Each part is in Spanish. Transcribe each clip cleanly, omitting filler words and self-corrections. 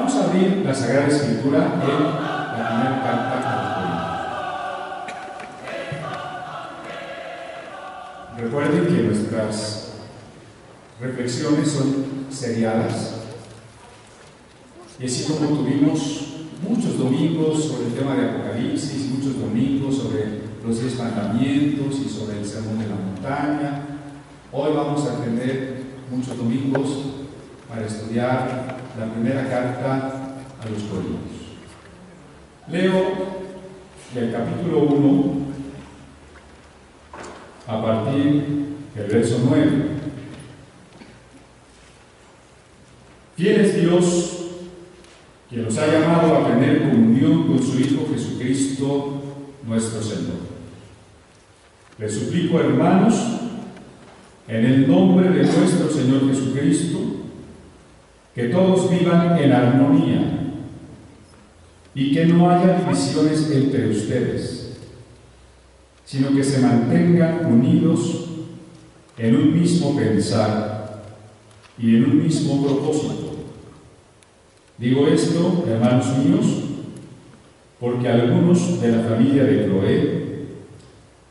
Vamos a abrir la Sagrada Escritura en la primera carta a los Corintios. Recuerden que nuestras reflexiones son seriadas, y así como tuvimos muchos domingos sobre el tema de Apocalipsis, muchos domingos sobre los 10 mandamientos y sobre el sermón de la montaña, hoy vamos a tener muchos domingos para estudiar la primera carta a los Corintios. Leo del capítulo 1 a partir del verso 9. Fiel es Dios, quien nos ha llamado a tener comunión con su Hijo Jesucristo, nuestro Señor. Les suplico, hermanos, en el nombre de nuestro Señor Jesucristo, que todos vivan en armonía y que no haya divisiones entre ustedes, sino que se mantengan unidos en un mismo pensar y en un mismo propósito. Digo esto, hermanos míos, porque algunos de la familia de Cloé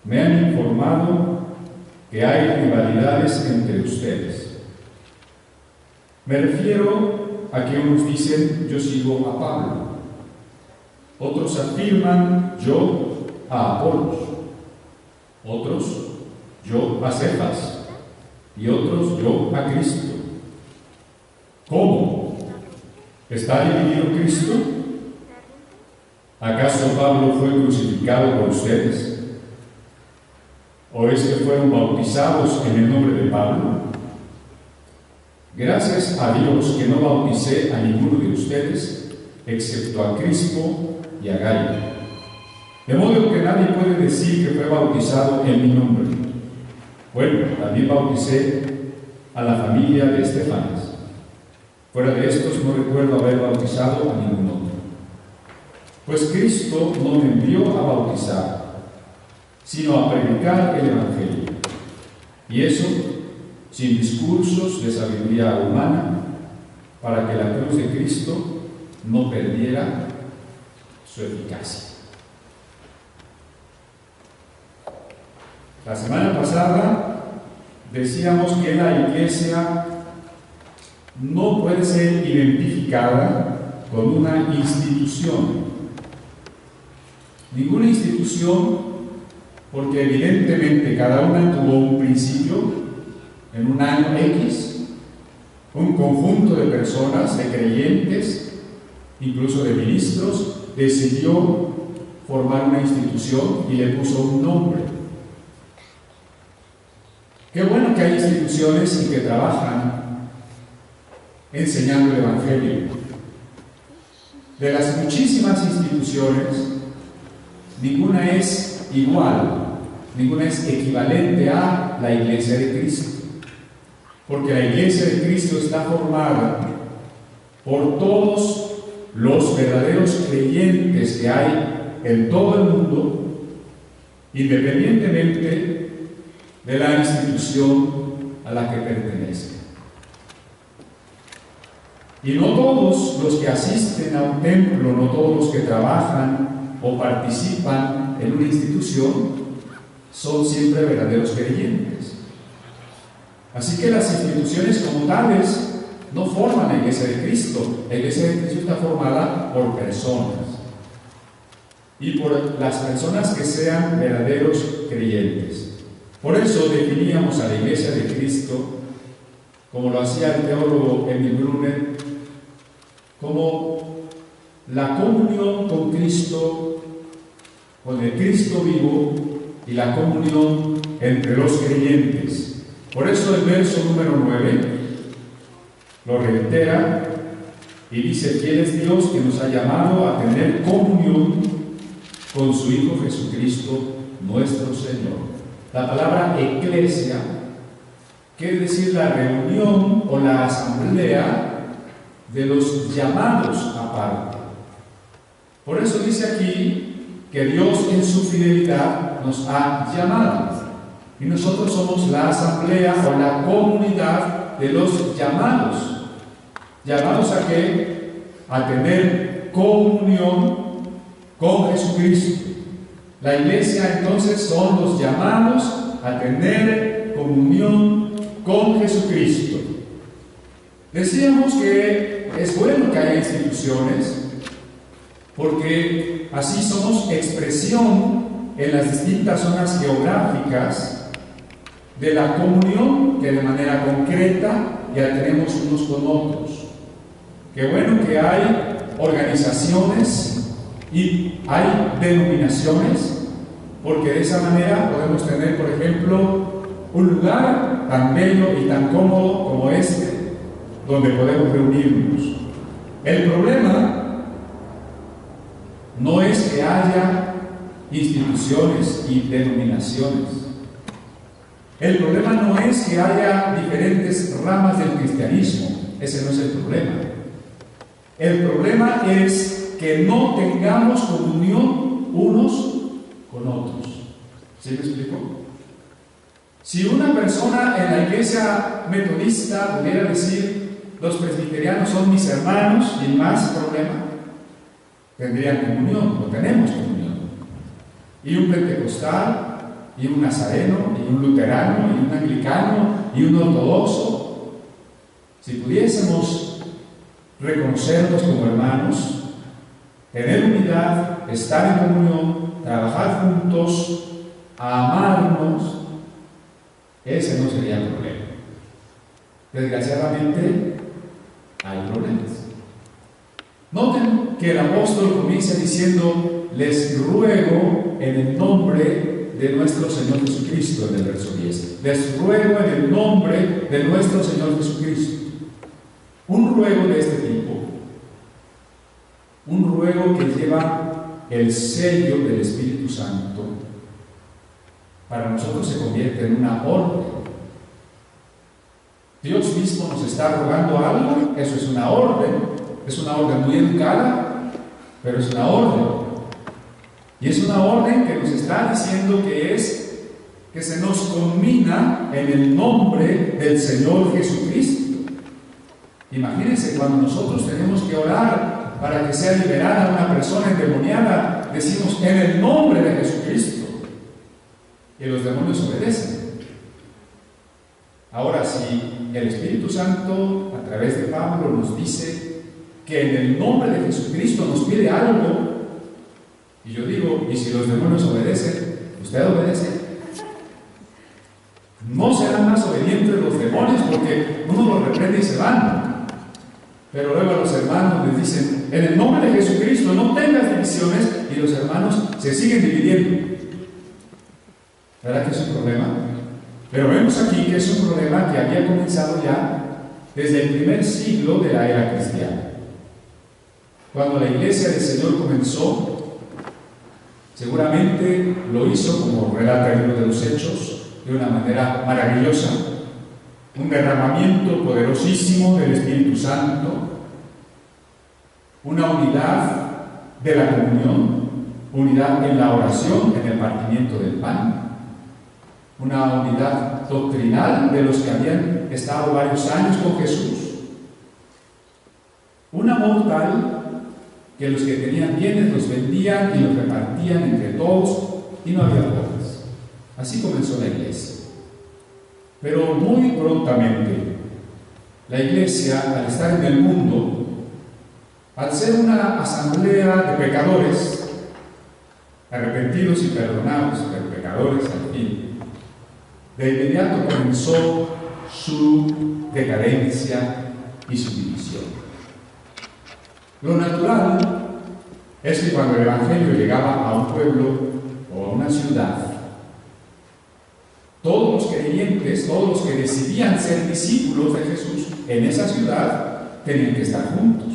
me han informado que hay rivalidades entre ustedes. Me refiero a que unos dicen, yo sigo a Pablo, otros afirman, yo a Apolos, otros, yo a Cefas, y otros, yo a Cristo. ¿Cómo? ¿Está dividido Cristo? ¿Acaso Pablo fue crucificado por ustedes? ¿O es que fueron bautizados en el nombre de Pablo? Gracias a Dios que no bauticé a ninguno de ustedes, excepto a Crispo y a Gayo. De modo que nadie puede decir que fue bautizado en mi nombre. Bueno, también bauticé a la familia de Estefanas. Fuera de estos no recuerdo haber bautizado a ningún otro. Pues Cristo no me envió a bautizar, sino a predicar el Evangelio. Y eso sin discursos de sabiduría humana, para que la cruz de Cristo no perdiera su eficacia. La semana pasada decíamos que la Iglesia no puede ser identificada con una institución. Ninguna institución, porque evidentemente cada una tuvo un principio en un año X, un conjunto de personas, de creyentes, incluso de ministros, decidió formar una institución y le puso un nombre. Qué bueno que hay instituciones y que trabajan enseñando el Evangelio. De las muchísimas instituciones, ninguna es igual, ninguna es equivalente a la Iglesia de Cristo. Porque la Iglesia de Cristo está formada por todos los verdaderos creyentes que hay en todo el mundo, independientemente de la institución a la que pertenece. Y no todos los que asisten a un templo, no todos los que trabajan o participan en una institución son siempre verdaderos creyentes. Así que las instituciones como tales no forman la Iglesia de Cristo. La Iglesia de Cristo está formada por personas, y por las personas que sean verdaderos creyentes. Por eso definíamos a la Iglesia de Cristo, como lo hacía el teólogo Emil Brunner, como la comunión con Cristo, con el Cristo vivo, y la comunión entre los creyentes. Por eso el verso número 9 lo reitera y dice: fiel es Dios que nos ha llamado a tener comunión con su Hijo Jesucristo, nuestro Señor. La palabra eclesia quiere decir la reunión o la asamblea de los llamados aparte. Por eso dice aquí que Dios en su fidelidad nos ha llamado. Y nosotros somos la asamblea o la comunidad de los llamados. ¿Llamados a qué? a tener comunión con Jesucristo. La iglesia entonces son los llamados a tener comunión con Jesucristo. Decíamos que es bueno que haya instituciones, porque así somos expresión en las distintas zonas geográficas de la comunión que de manera concreta ya tenemos unos con otros. Qué bueno que hay organizaciones y hay denominaciones, porque de esa manera podemos tener, por ejemplo, un lugar tan bello y tan cómodo como este, donde podemos reunirnos. El problema no es que haya instituciones y denominaciones. El problema no es que haya diferentes ramas del cristianismo. Ese no es el problema. El problema es que no tengamos comunión unos con otros. ¿Sí me explico? Si una persona en la iglesia metodista pudiera decir: los presbiterianos son mis hermanos, sin más problema, tendrían comunión, o tenemos comunión. Y un pentecostal, y un nazareno, y un luterano, y un anglicano, y un ortodoxo, si pudiésemos reconocernos como hermanos, tener unidad, estar en comunión, trabajar juntos, amarnos, ese no sería el problema. Desgraciadamente, hay problemas. Noten que el apóstol comienza diciendo: les ruego en el nombre de nuestro Señor Jesucristo, en el verso 10. Les ruego en el nombre de nuestro Señor Jesucristo. Un ruego de este tipo, un ruego que lleva el sello del Espíritu Santo, para nosotros se convierte en una orden. Dios mismo nos está rogando algo, eso es una orden muy educada, pero es una orden. Y es una orden que nos está diciendo que se nos conmina en el nombre del Señor Jesucristo. Imagínense, cuando nosotros tenemos que orar para que sea liberada una persona endemoniada, decimos: en el nombre de Jesucristo. Y los demonios obedecen. Ahora, si el Espíritu Santo, a través de Pablo, nos dice que en el nombre de Jesucristo nos pide algo, y yo digo: ¿y si los demonios obedecen? ¿Usted obedece? No serán más obedientes los demonios, porque uno los reprende y se van. Pero luego a los hermanos les dicen: en el nombre de Jesucristo no tengas divisiones, y los hermanos se siguen dividiendo. ¿Verdad que es un problema? Pero vemos aquí que es un problema que había comenzado ya desde el primer siglo de la era cristiana. Cuando la iglesia del Señor comenzó, seguramente lo hizo, como relata el libro de los Hechos, de una manera maravillosa. Un derramamiento poderosísimo del Espíritu Santo, una unidad de la comunión, unidad en la oración, en el partimiento del pan, una unidad doctrinal de los que habían estado varios años con Jesús, un amor tal que los que tenían bienes los vendían y los repartían entre todos, y no había pobres. Así comenzó la iglesia. Pero muy prontamente la iglesia, al estar en el mundo, al ser una asamblea de pecadores, arrepentidos y perdonados, pero pecadores al fin, de inmediato comenzó su decadencia y su división. Lo natural es que cuando el Evangelio llegaba a un pueblo o a una ciudad, todos los creyentes, todos los que decidían ser discípulos de Jesús en esa ciudad, tenían que estar juntos.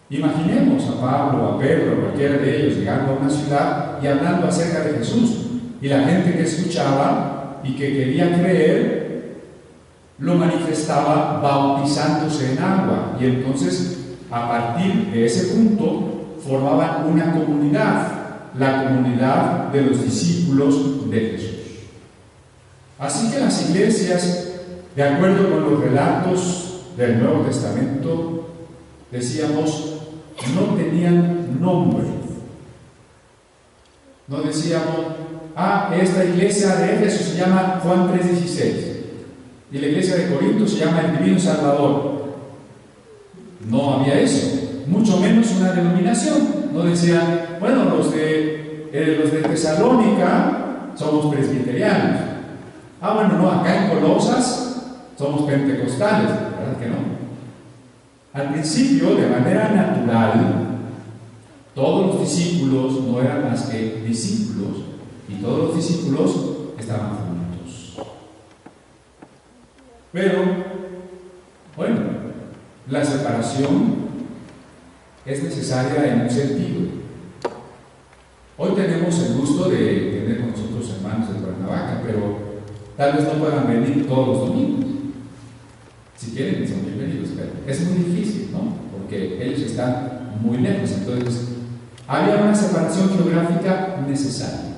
Imaginemos a Pablo, a Pedro, a cualquiera de ellos llegando a una ciudad y hablando acerca de Jesús, y la gente que escuchaba y que quería creer lo manifestaba bautizándose en agua, y entonces a partir de ese punto formaban una comunidad, la comunidad de los discípulos de Jesús. Así que las iglesias, de acuerdo con los relatos del Nuevo Testamento, decíamos, no tenían nombre. No decíamos, esta iglesia de Éfeso se llama Juan 3:16 y la iglesia de Corinto se llama el Divino Salvador. No había eso, mucho menos una denominación. No decían, bueno, los de Tesalónica somos presbiterianos. Bueno, no, acá en Colosas somos pentecostales, ¿verdad que no? Al principio, de manera natural, todos los discípulos no eran más que discípulos y todos los discípulos estaban juntos. Pero, bueno, la separación es necesaria en un sentido. Hoy tenemos el gusto de tener con nosotros hermanos de Cuernavaca, pero tal vez no puedan venir todos los domingos. Si quieren, son bienvenidos, pero es muy difícil, ¿no? Porque ellos están muy lejos. Entonces, había una separación geográfica necesaria.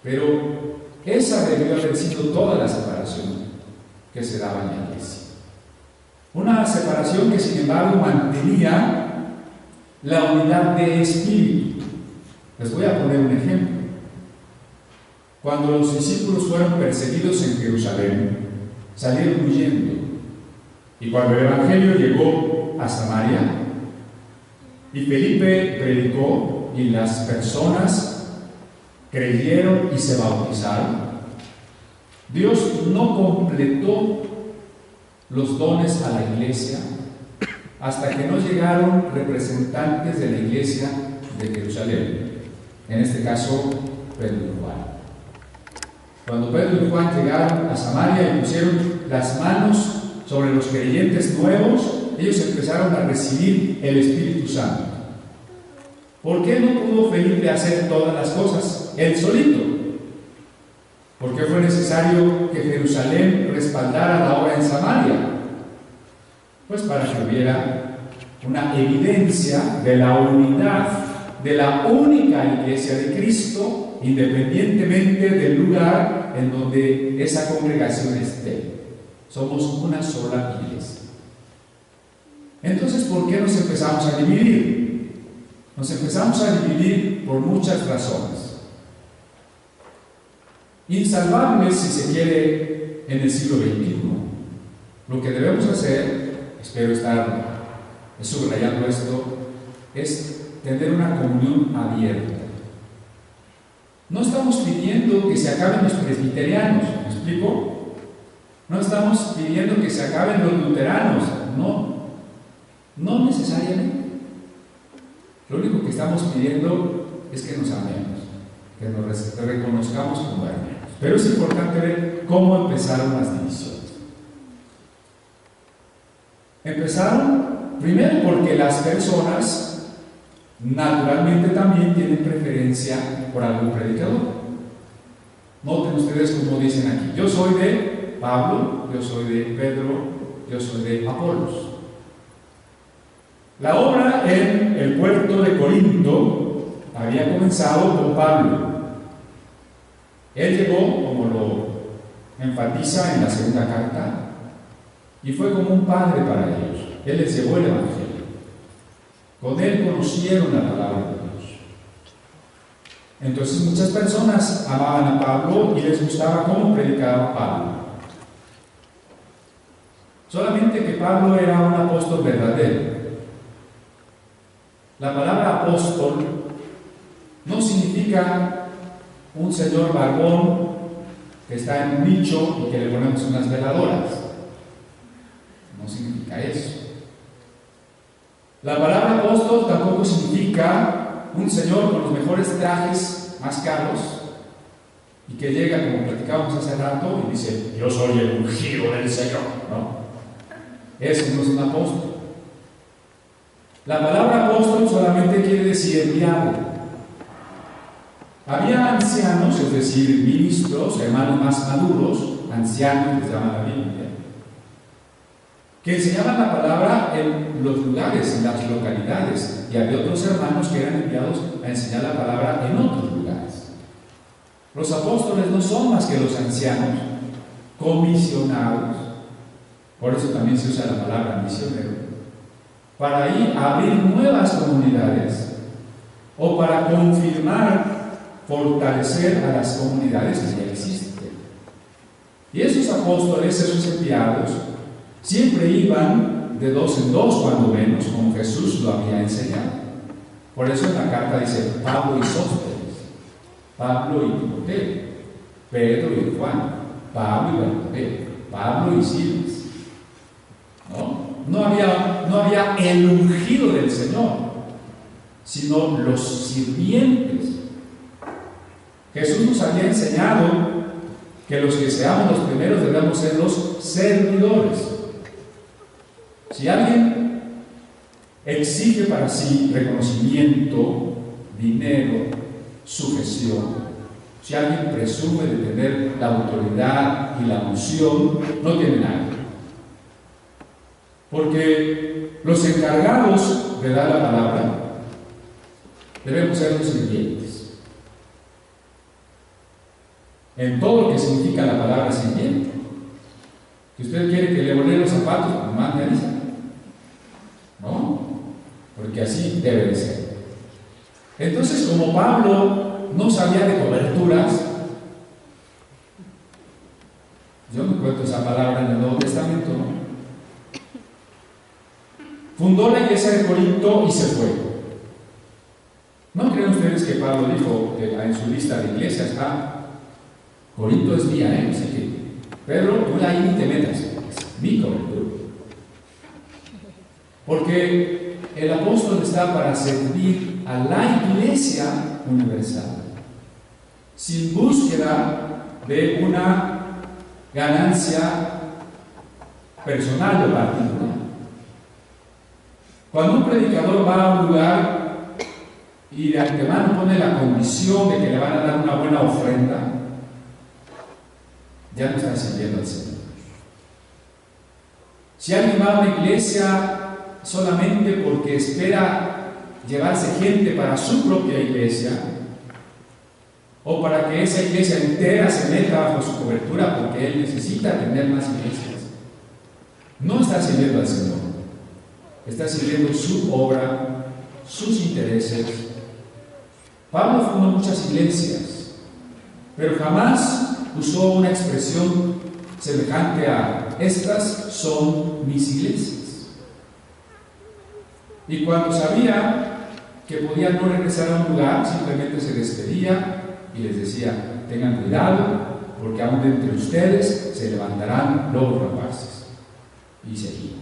Pero esa debió haber sido toda la separación que se daba en la iglesia. Una separación que, sin embargo, mantenía la unidad de espíritu. Les voy a poner un ejemplo. Cuando los discípulos fueron perseguidos en Jerusalén, salieron huyendo. Y cuando el Evangelio llegó a Samaria, y Felipe predicó, y las personas creyeron y se bautizaron, Dios no completó los dones a la iglesia hasta que no llegaron representantes de la iglesia de Jerusalén, en este caso Pedro y Juan. Cuando Pedro y Juan llegaron a Samaria y pusieron las manos sobre los creyentes nuevos, ellos empezaron a recibir el Espíritu Santo. ¿Por qué no pudo Felipe hacer todas las cosas él solito? ¿Por qué fue necesario que Jerusalén respaldara la obra en Samaria? Pues para que hubiera una evidencia de la unidad de la única iglesia de Cristo, independientemente del lugar en donde esa congregación esté. Somos una sola iglesia. Entonces, ¿por qué nos empezamos a dividir? Nos empezamos a dividir por muchas razones. Insalvables, si se quiere, en el siglo XXI. Lo que debemos hacer, espero estar subrayando esto, es tener una comunión abierta. No estamos pidiendo que se acaben los presbiterianos, ¿me explico? No estamos pidiendo que se acaben los luteranos, no necesariamente. Lo único que estamos pidiendo es que nos amemos, que nos reconozcamos como hermanos. Pero es importante ver cómo empezaron las divisiones. Empezaron primero porque las personas naturalmente también tienen preferencia por algún predicador. Noten ustedes cómo dicen aquí: yo soy de Pablo, yo soy de Pedro, yo soy de Apolos. La obra en el puerto de Corinto había comenzado con Pablo. Él llegó, como lo enfatiza en la segunda carta, y fue como un padre para ellos. Él les llevó el Evangelio. Con él conocieron la palabra de Dios. Entonces muchas personas amaban a Pablo y les gustaba cómo predicaba Pablo. Solamente que Pablo era un apóstol verdadero. La palabra apóstol no significa un señor barbón que está en un nicho y que le ponemos unas veladoras. No significa eso. La palabra apóstol tampoco significa un señor con los mejores trajes más caros y que llega, como platicábamos hace rato, y dice: yo soy el ungido del Señor. No, eso no es un apóstol. La palabra apóstol solamente quiere decir enviado. Había ancianos, es decir, ministros, hermanos más maduros, ancianos les llama la Biblia, que enseñaban la palabra en los lugares, en las localidades, y había otros hermanos que eran enviados a enseñar la palabra en otros lugares. Los apóstoles no son más que los ancianos comisionados, por eso también se usa la palabra misionero, para ir a abrir nuevas comunidades o para confirmar, fortalecer a las comunidades que ya existen. Y esos apóstoles, esos enviados, siempre iban de dos en dos, cuando menos, como Jesús lo había enseñado. Por eso en la carta dice Pablo y Sóstenes, Pablo y Timoteo, Pedro y Juan, Pablo y Bernabé, Pablo y Silas. No había el ungido del Señor, sino los sirvientes. Jesús nos había enseñado que los que seamos los primeros debemos ser los servidores. Si alguien exige para sí reconocimiento, dinero, sujeción, si alguien presume de tener la autoridad y la unción, no tiene nada. Porque los encargados de dar la palabra debemos ser los sirvientes. En todo lo que significa la palabra sirviente. Si usted quiere que le volé los zapatos, nomás me avisa. ¿No? Porque así debe de ser. Entonces, como Pablo no sabía de coberturas, yo no encuentro esa palabra en el Nuevo Testamento, ¿no? Fundó la iglesia de Corinto y se fue. ¿No creen ustedes que Pablo dijo en su lista de iglesias, Corinto es mía, así que, Pedro, tú ahí ni te metas, es mi cobertura? Porque el apóstol está para servir a la iglesia universal, sin búsqueda de una ganancia personal o particular. Cuando un predicador va a un lugar y de antemano pone la condición de que le van a dar una buena ofrenda, ya no está sirviendo al Señor. Si alguien va a una iglesia solamente porque espera llevarse gente para su propia iglesia, o para que esa iglesia entera se meta bajo su cobertura porque él necesita tener más iglesias, no está sirviendo al Señor. Está sirviendo su obra, sus intereses. Pablo fundó muchas iglesias, pero jamás usó una expresión semejante a estas son mis iglesias. Y cuando sabía que podía no regresar a un lugar, simplemente se despedía y les decía: tengan cuidado, porque aún de entre ustedes se levantarán lobos rapaces. Y seguía.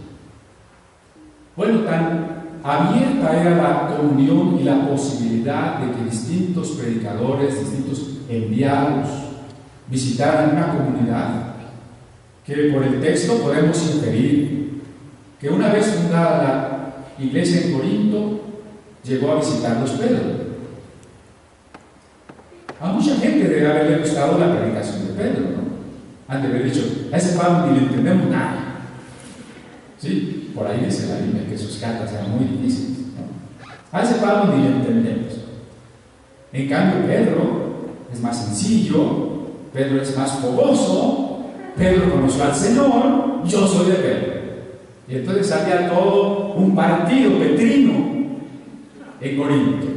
Bueno, tan abierta era la comunión y la posibilidad de que distintos predicadores, distintos enviados visitaran una comunidad, que por el texto podemos inferir que una vez fundada la iglesia en Corinto, llegó a visitarlos Pedro. A mucha gente debe haberle gustado la predicación de Pedro, ¿no? Han de haber dicho: a ese Pablo ni le entendemos nada. ¿Sí? Por ahí dice la Biblia que sus cartas eran muy difíciles, ¿no? A ese Pablo ni le entendemos. En cambio, Pedro es más sencillo, Pedro es más fogoso, Pedro conoció al Señor, yo soy de Pedro. Y entonces había todo un partido petrino en Corinto.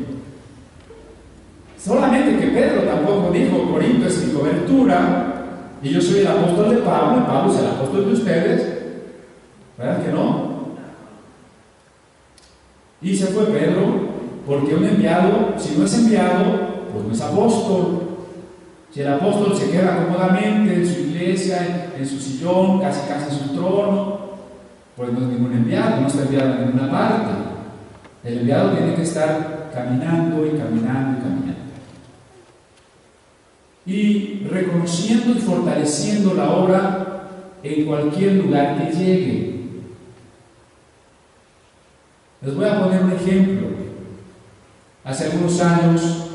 Solamente que Pedro tampoco dijo: Corinto es mi cobertura y yo soy el apóstol de Pablo, y Pablo es el apóstol de ustedes. ¿Verdad que no? Y se fue Pedro, porque un enviado, si no es enviado, pues no es apóstol. Si el apóstol se queda cómodamente en su iglesia, en su sillón, casi en su trono, pues no es ningún enviado, no está enviado en ninguna parte. El enviado tiene que estar caminando y caminando y caminando. Y reconociendo y fortaleciendo la obra en cualquier lugar que llegue. Les voy a poner un ejemplo. Hace algunos años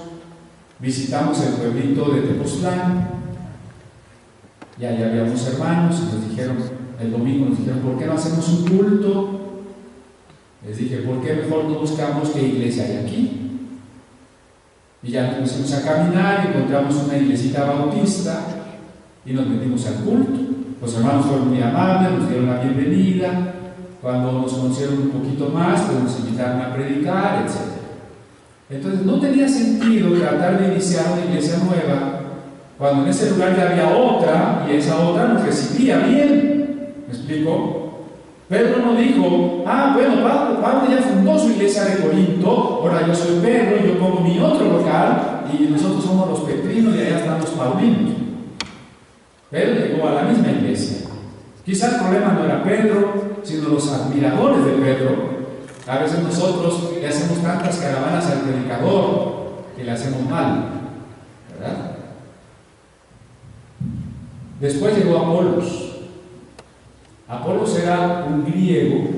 visitamos el pueblito de Tepoztlán y allá habíamos hermanos y nos dijeron, el domingo nos dijeron: ¿por qué no hacemos un culto? Les dije: ¿por qué mejor no buscamos qué iglesia hay aquí? Y ya nos pusimos a caminar y encontramos una iglesita bautista y nos metimos al culto. Los hermanos fueron muy amables, nos dieron la bienvenida. Cuando nos conocieron conocieron un poquito más, pues nos invitaron a predicar, etc. Entonces no tenía sentido tratar de iniciar una iglesia nueva cuando en ese lugar ya había otra y esa otra nos recibía bien. ¿Me explico? Pedro no dijo, bueno, Pablo ya fundó su iglesia de Corinto, ahora yo soy Pedro y yo pongo mi otro local y nosotros somos los petrinos y allá están los paulinos. Pedro llegó a la misma iglesia. Quizá el problema no era Pedro, sino los admiradores de Pedro. A veces nosotros le hacemos tantas caravanas al predicador que le hacemos mal, ¿verdad? Después llegó Apolos. Apolos era un griego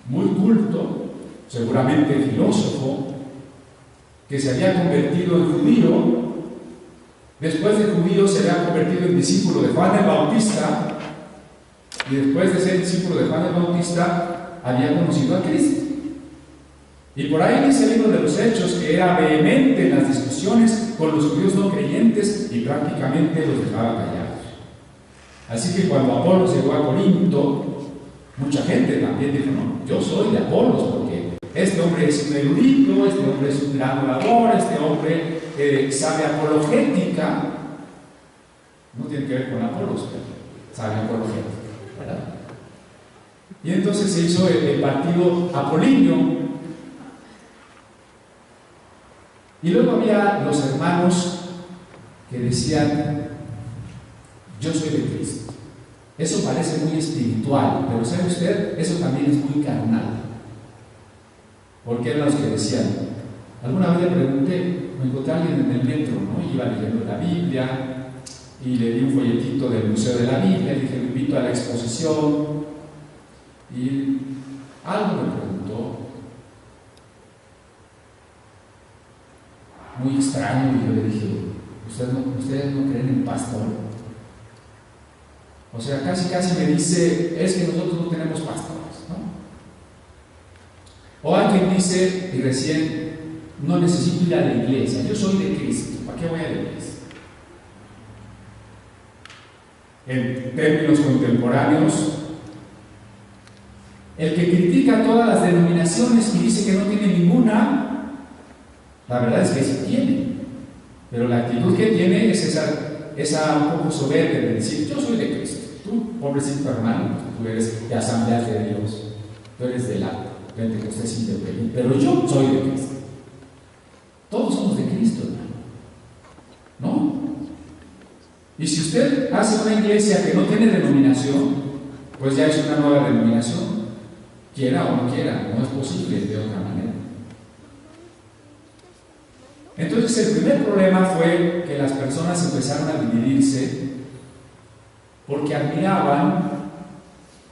muy culto, seguramente filósofo, que se había convertido en judío. Después de judío se había convertido en discípulo de Juan el Bautista, y después de ser discípulo de Juan el Bautista había conocido a Cristo. Y por ahí dice el libro de los Hechos que era vehemente en las discusiones con los judíos no creyentes y prácticamente los dejaba callados. Así que cuando Apolos llegó a Corinto, mucha gente también dijo, no, yo soy de Apolos, porque este hombre es un erudito, este hombre es un gran orador, este hombre sabe apologética. No tiene que ver con Apolos, pero sabe apologética, ¿verdad? Y entonces se hizo el partido apolíneo. Y luego había los hermanos que decían, yo soy de Cristo. Eso parece muy espiritual, pero ¿sabe usted? Eso también es muy carnal. Porque eran los que decían, alguna vez le pregunté, me encontré a alguien en el metro, ¿no? Iba leyendo la Biblia y le di un folletito del Museo de la Biblia, le dije, lo invito a la exposición, y algo me preguntó, muy extraño, y yo le dije, ¿ustedes no creen en pastor? O sea, casi me dice, es que nosotros no tenemos pastores, ¿no? O alguien dice, y recién, no necesito ir a la iglesia, yo soy de Cristo, ¿para qué voy a la iglesia? En términos contemporáneos, el que critica todas las denominaciones y dice que no tiene ninguna, la verdad es que sí tiene, pero la actitud que tiene es esa un poco soberbia de decir, yo soy de Cristo. Tú, pobrecito hermano, tú eres de Asamblea de Dios, tú eres de la Pentecostés independiente, pero yo soy de Cristo. Todos somos de Cristo, hermano, ¿no? Y si usted hace una iglesia que no tiene denominación, pues ya es una nueva denominación, quiera o no quiera, no es posible de otra manera. Entonces el primer problema fue que las personas empezaron a dividirse porque admiraban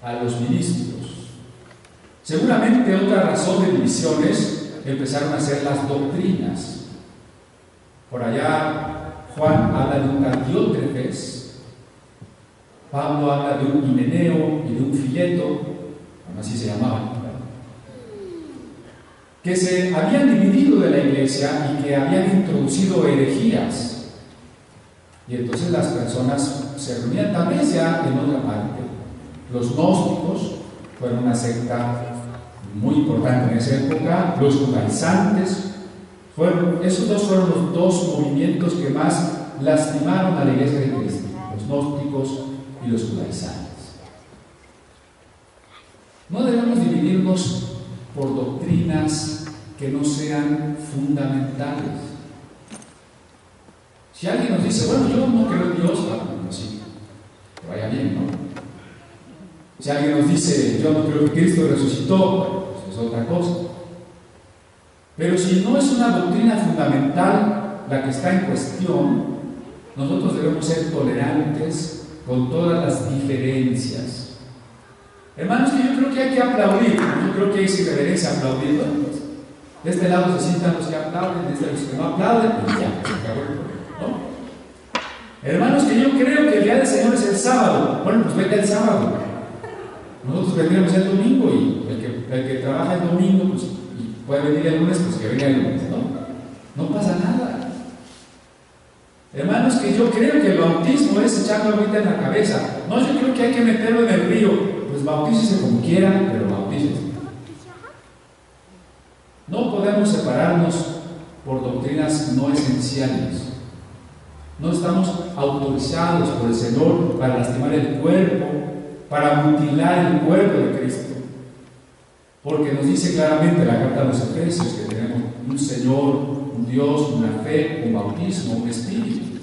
a los ministros. Seguramente otra razón de divisiones empezaron a ser las doctrinas. Por allá Juan habla de un Antiótrefes, Pablo habla de un Himeneo y de un Fileto, así se llamaban, que se habían dividido de la iglesia y que habían introducido herejías. Y entonces las personas se reunían tal vez ya en otra parte. Los gnósticos fueron una secta muy importante en esa época, los judaizantes, esos dos fueron los dos movimientos que más lastimaron a la iglesia de Cristo, los gnósticos y los judaizantes. No debemos dividirnos por doctrinas que no sean fundamentales. Si alguien nos dice, bueno, yo no creo en Dios, bueno, sí, que vaya bien, ¿no? Si alguien nos dice, yo no creo que Cristo resucitó, bueno, pues es otra cosa. Pero si no es una doctrina fundamental la que está en cuestión, nosotros debemos ser tolerantes con todas las diferencias. Hermanos, que yo creo que hay que aplaudir, yo creo que es irreverencia aplaudir. Bueno, pues, de este lado se sientan los que aplauden, de este lado los que no aplauden, y ya, se acabó el problema, ¿no? Hermanos, que yo creo que el día del Señor es el sábado. Bueno, pues vete el sábado. Nosotros vendríamos el domingo, y el que trabaja el domingo, pues, y puede venir el lunes, pues que venga el lunes, ¿no? No pasa nada. Hermanos, que yo creo que el bautismo es echando agüita en la cabeza. No, yo creo que hay que meterlo en el río. pues bautícese como quiera, pero bautícese. No podemos separarnos por doctrinas no esenciales. No estamos autorizados por el Señor para lastimar el cuerpo, para mutilar el cuerpo de Cristo. Porque nos dice claramente la carta a los Efesios que tenemos un Señor, un Dios, una fe, un bautismo, un espíritu.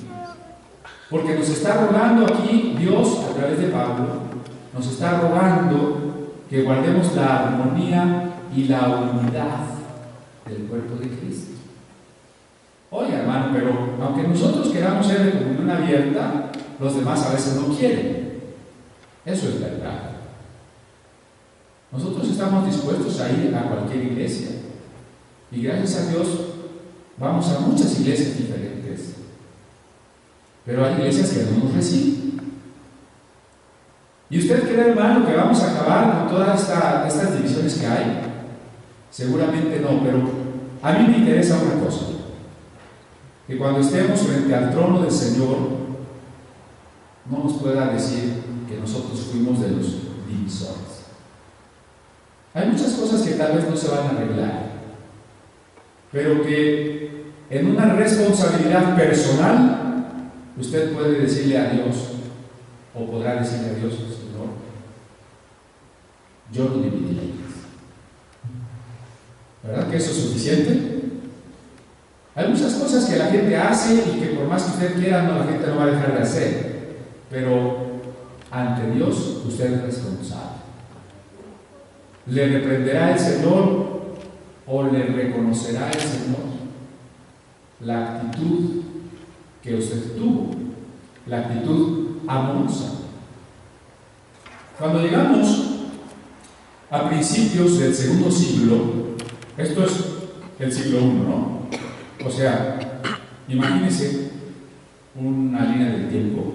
Porque nos está rogando aquí Dios, a través de Pablo, nos está rogando que guardemos la armonía y la unidad del cuerpo de Cristo. Oiga, hermano, pero aunque nosotros queramos ser de comunión abierta, los demás a veces no quieren. Eso es verdad. Nosotros estamos dispuestos a ir a cualquier iglesia. Y gracias a Dios vamos a muchas iglesias diferentes. Pero hay iglesias que no nos reciben. ¿Y usted cree, hermano, que vamos a acabar con todas estas divisiones que hay? Seguramente no, pero a mí me interesa una cosa. Que cuando estemos frente al trono del Señor, no nos pueda decir que nosotros fuimos de los divisores. Hay muchas cosas que tal vez no se van a arreglar, pero que en una responsabilidad personal, usted puede decirle a Dios, o podrá decirle a Dios, Señor, yo no dividí la iglesia. ¿Verdad que eso es suficiente? Hay muchas cosas que la gente hace y que por más que usted quiera, la gente no va a dejar de hacer. Pero ante Dios, usted es responsable. ¿Le reprenderá el Señor o le reconocerá el Señor la actitud que usted tuvo? La actitud amorosa. Cuando llegamos a principios del segundo siglo, esto es el siglo I, ¿no? O sea, imagínense una línea del tiempo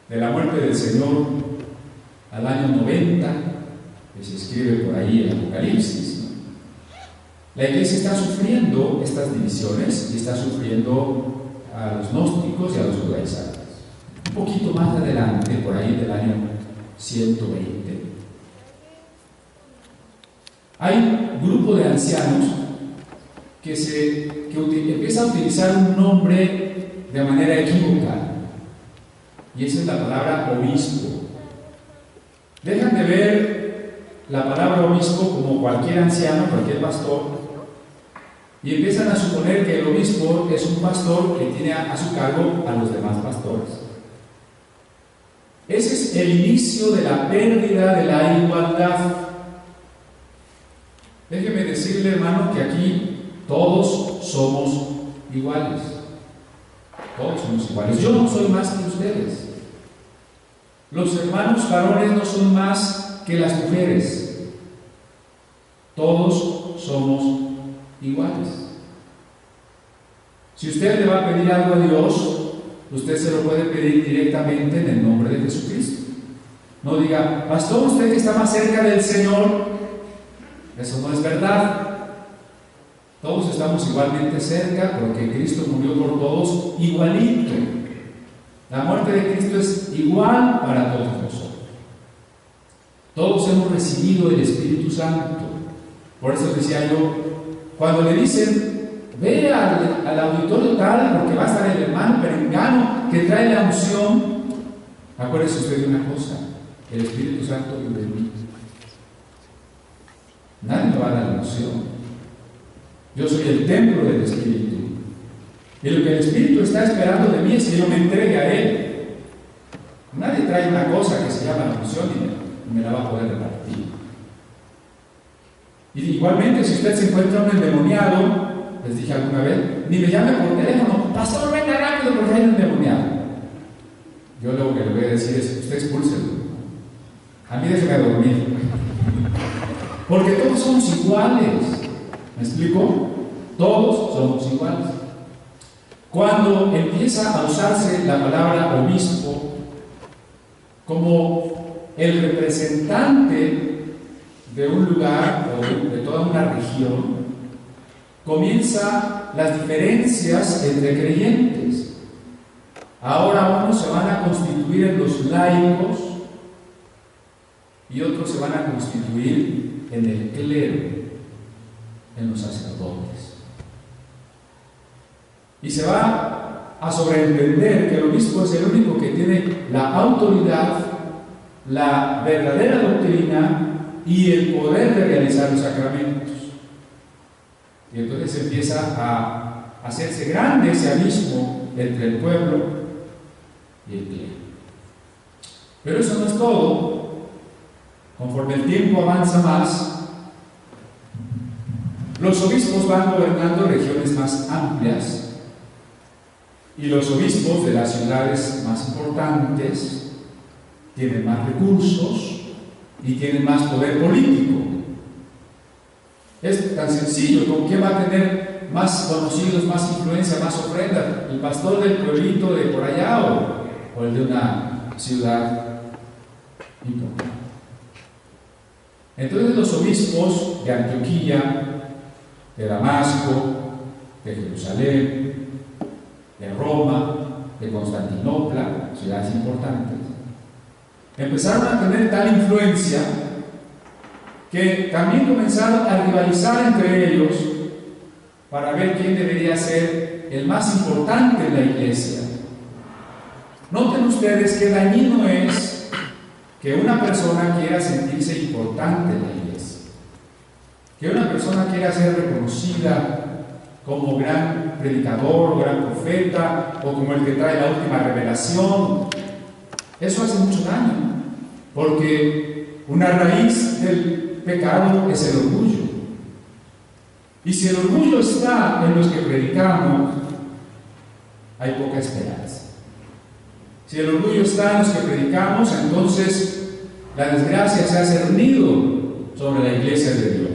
de la muerte del Señor al año 90, que se escribe por ahí en Apocalipsis, ¿no? La iglesia está sufriendo estas divisiones y está sufriendo a los gnósticos y a los judaizantes. Un poquito más adelante, por ahí del año 120, hay un grupo de ancianos que empieza a utilizar un nombre de manera equivocada, y esa es la palabra obispo. Dejan de ver la palabra obispo como cualquier anciano, cualquier pastor, y empiezan a suponer que el obispo es un pastor que tiene a su cargo a los demás pastores. Ese es el inicio de la pérdida de la igualdad. Déjeme decirle, hermano, que aquí todos somos iguales. Todos somos iguales. Yo no soy más que ustedes. Los hermanos varones no son más que las mujeres. Todos somos iguales. Si usted le va a pedir algo a Dios, usted se lo puede pedir directamente en el nombre de Jesucristo. No diga, pastor, usted que está más cerca del Señor. Eso no es verdad. Todos estamos igualmente cerca porque Cristo murió por todos igualito. La muerte de Cristo es igual para todos nosotros. Todos hemos recibido el Espíritu Santo. Por eso decía yo, cuando le dicen, ve al auditorio tal porque va a estar el hermano perengano que trae la unción, acuérdese usted de una cosa, el Espíritu Santo vive en mí. Nadie me va a dar la unción. Yo soy el templo del Espíritu. Y lo que el Espíritu está esperando de mí es que yo me entregue a Él. Nadie trae una cosa que se llama la unción y me la va a poder repartir. Y igualmente, si usted se encuentra un endemoniado, les dije alguna vez, ni me llame por teléfono, pastor, venga rápido porque hay un endemoniado. Yo lo que le voy a decir es, usted expúlselo. A mí déjeme dormir. Porque todos somos iguales. ¿Me explico? Todos somos iguales. Cuando empieza a usarse la palabra obispo como el representante de un lugar o de toda una región, comienzan las diferencias entre creyentes. Ahora unos se van a constituir en los laicos y otros se van a constituir en el clero, en los sacerdotes. Y se va a sobreentender que el obispo es el único que tiene la autoridad, la verdadera doctrina y el poder de realizar los sacramentos. Y entonces empieza a hacerse grande ese abismo entre el pueblo y el clero. Pero eso no es todo. Conforme el tiempo avanza más, los obispos van gobernando regiones más amplias y los obispos de las ciudades más importantes tienen más recursos y tienen más poder político. Es tan sencillo, ¿con qué va a tener más conocidos, más influencia, más ofrendas? ¿El pastor del pueblito de por allá o el de una ciudad importante? Entonces los obispos de Antioquía, de Damasco, de Jerusalén, de Roma, de Constantinopla, ciudades importantes, empezaron a tener tal influencia que también comenzaron a rivalizar entre ellos para ver quién debería ser el más importante en la iglesia. Noten ustedes qué dañino es que una persona quiera sentirse importante en la iglesia, que una persona quiera ser reconocida como gran predicador, gran profeta, o como el que trae la última revelación. Eso hace mucho daño, porque una raíz del pecado es el orgullo. Y si el orgullo está en los que predicamos, hay poca esperanza. Si el orgullo está en los que predicamos, entonces la desgracia se ha cernido sobre la iglesia de Dios.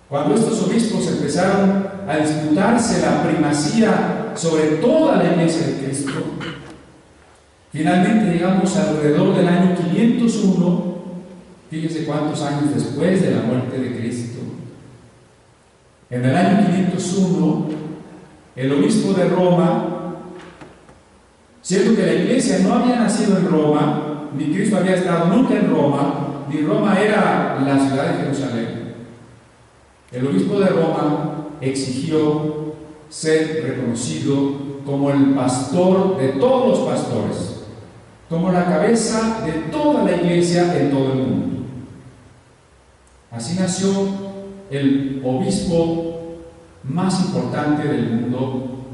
Cuando estos obispos empezaron a disputarse la primacía sobre toda la iglesia de Cristo, finalmente llegamos alrededor del año 501, fíjense cuántos años después de la muerte de Cristo. En el año 501, el obispo de Roma, siendo que la iglesia no había nacido en Roma, ni Cristo había estado nunca en Roma, ni Roma era la ciudad de Jerusalén, el obispo de Roma exigió ser reconocido como el pastor de todos los pastores, como la cabeza de toda la iglesia en todo el mundo. Así nació el obispo más importante del mundo,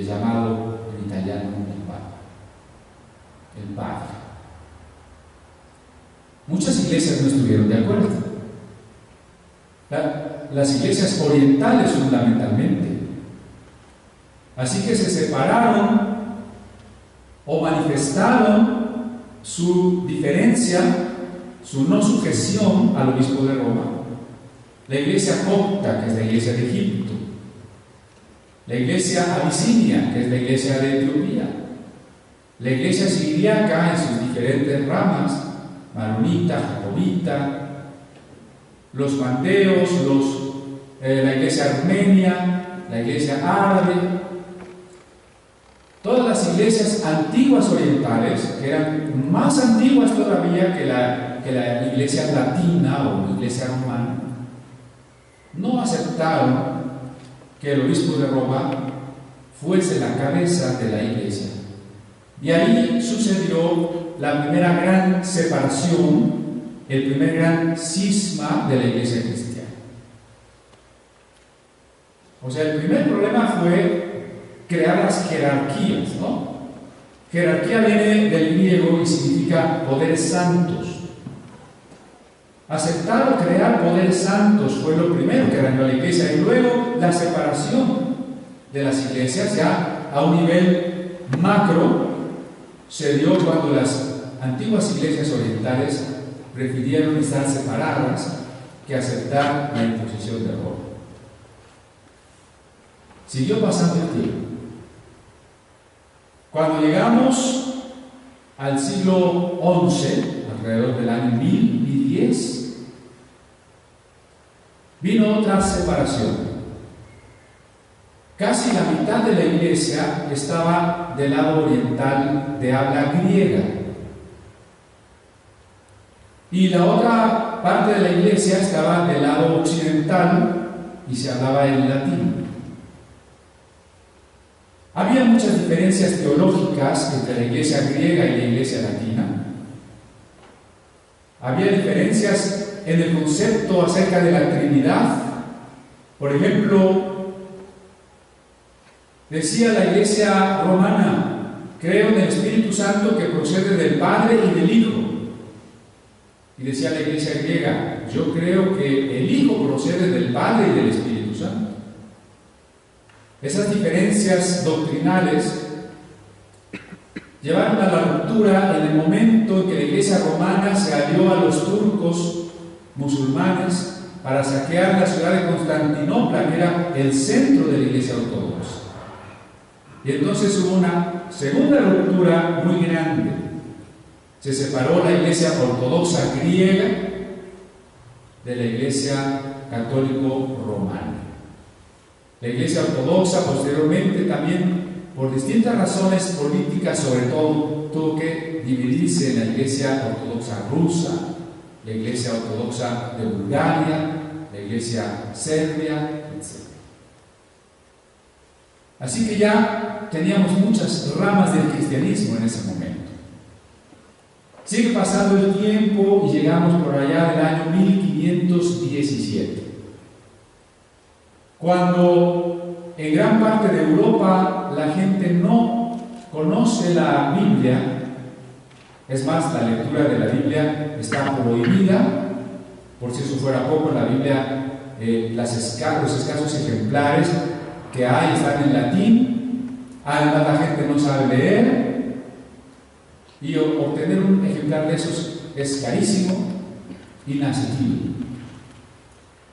llamado en italiano el Padre. Muchas iglesias no estuvieron de acuerdo. Las iglesias orientales fundamentalmente. Así que se separaron o manifestaron su diferencia, su no sujeción al obispo de Roma. La iglesia copta, que es la iglesia de Egipto, la iglesia abisinia, que es la iglesia de Etiopía, la iglesia siriaca en sus diferentes ramas, maronita, jacobita, los mandeos, la iglesia armenia, la iglesia árabe, todas las iglesias antiguas orientales, que eran más antiguas todavía que la iglesia latina o iglesia romana, no aceptaron que el obispo de Roma fuese la cabeza de la iglesia. Y ahí sucedió la primera gran separación, el primer gran cisma de la iglesia cristiana. O sea, el primer problema fue crear las jerarquías, ¿no? Jerarquía viene del griego y significa poderes santos. Aceptar o crear poderes santos fue lo primero que dañó a la iglesia, y luego la separación de las iglesias ya a un nivel macro se dio cuando las antiguas iglesias orientales prefirieron estar separadas que aceptar la imposición de Roma. Siguió pasando el tiempo. Cuando llegamos al siglo XI, alrededor del año 1010, vino otra separación. Casi la mitad de la iglesia estaba del lado oriental de habla griega. Y la otra parte de la iglesia estaba del lado occidental y se hablaba en latín. Había muchas diferencias teológicas entre la iglesia griega y la iglesia latina. Había diferencias en el concepto acerca de la Trinidad. Por ejemplo, decía la iglesia romana: creo en el Espíritu Santo que procede del Padre y del Hijo. Y decía la iglesia griega: yo creo que el Hijo procede del Padre y del Espíritu Santo. Esas diferencias doctrinales llevaron a la ruptura en el momento en que la iglesia romana se alió a los turcos musulmanes para saquear la ciudad de Constantinopla, que era el centro de la iglesia ortodoxa. Y entonces hubo una segunda ruptura muy grande. Se separó la iglesia ortodoxa griega de la iglesia católico romana. La iglesia ortodoxa posteriormente también, por distintas razones políticas sobre todo, tuvo que dividirse en la iglesia ortodoxa rusa, la iglesia ortodoxa de Bulgaria, la iglesia serbia, etc. Así que ya teníamos muchas ramas del cristianismo en ese momento. Sigue pasando el tiempo y llegamos por allá del año 1517, cuando en gran parte de Europa la gente no conoce la Biblia. Es más, la lectura de la Biblia está prohibida. Por si eso fuera poco, la Biblia, los escasos ejemplares que hay están en latín. Además, la gente no sabe leer, y obtener un ejemplar de esos es carísimo, inaccesible.